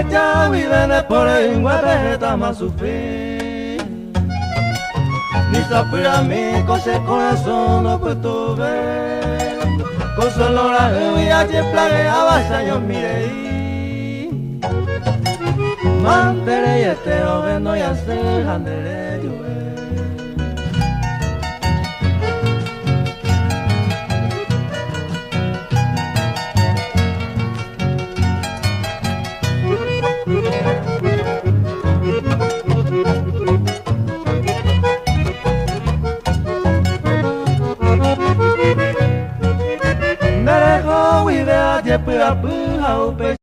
ya vive por el hueve tama sufrir. Ni sapira mi cose corazón no puedo ver. Con solo la lluvia que plagueaba yo miré. Mandere y este joven no ya se handere llueve. Pura puha upe